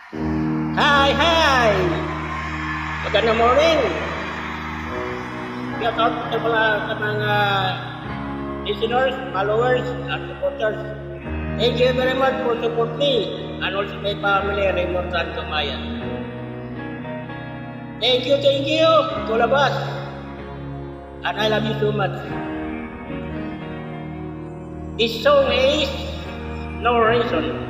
Hi, hi! Magandang morning! Shout out sa mga listeners, followers, and supporters. Thank you very much for support me and also my family, Raymond and Kamayan. Thank you to all of us. And I love you so much. This song is No Reason.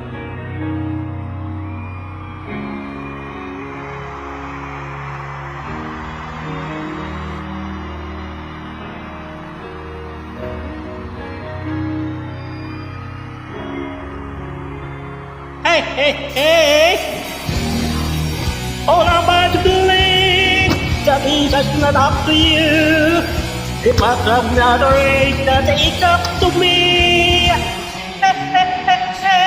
Hey, hey, hey! All I'm about to believe that he's just not up to you. If I come out of race, that it's up to me. Hey, hey, hey, hey!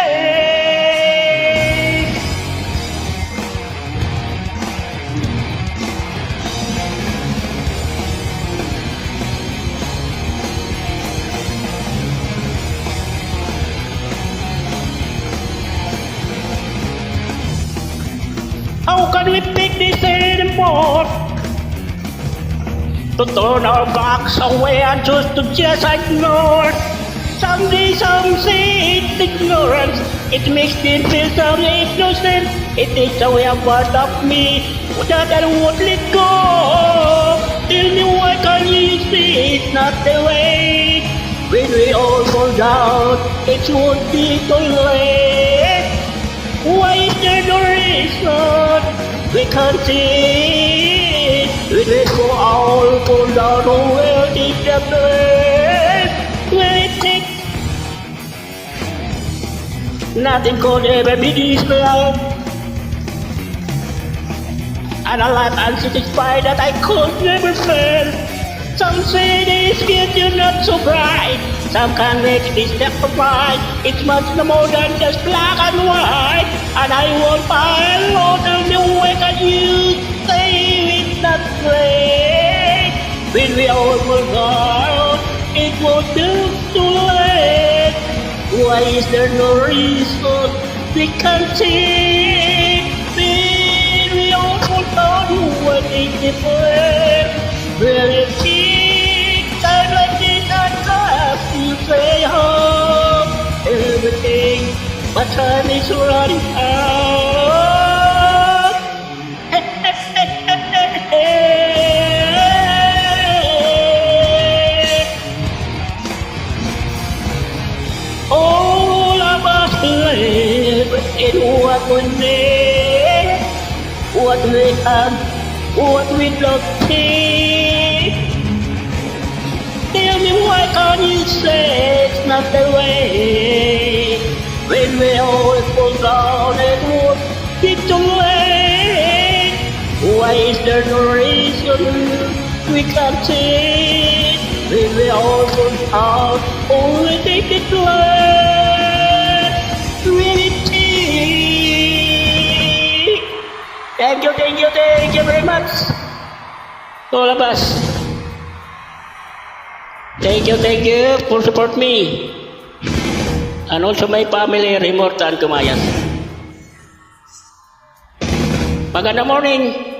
How can we take this anymore? To turn our backs away and choose to just ignore. Someday some say it's ignorance. It makes me feel so innocent. It takes away a part of me that I won't let go. Tell me why can't you see it's not the way? When we all fall down, it won't be too late. Why is there no reason we can't see? We let go all fall down, oh where did the place? Where it takes nothing could ever be this love. And a life unsatisfied that I could never fail. Some say this future not so bright. Some can make this step apart. It's much more than just black and white. And I won't follow the way that you say it's not great. When we all will go, it won't be too late. Why is there no reason we can't see? When we all will go, what is the point? Will it take time like this and have to stay home? Everything, but time is running out. Hey, hey, hey, hey, hey, hey. All of us live in what we need, what we have, what we don't see. Tell me why can't you say it's not the way? When we all fall down it won't be too late. Why is there no reason we can't see? When we all fall down, only take it late. Really take. Thank you very much. All of us. Thank you for support me. And also my family, Raymond and Kumayan. Magandang morning.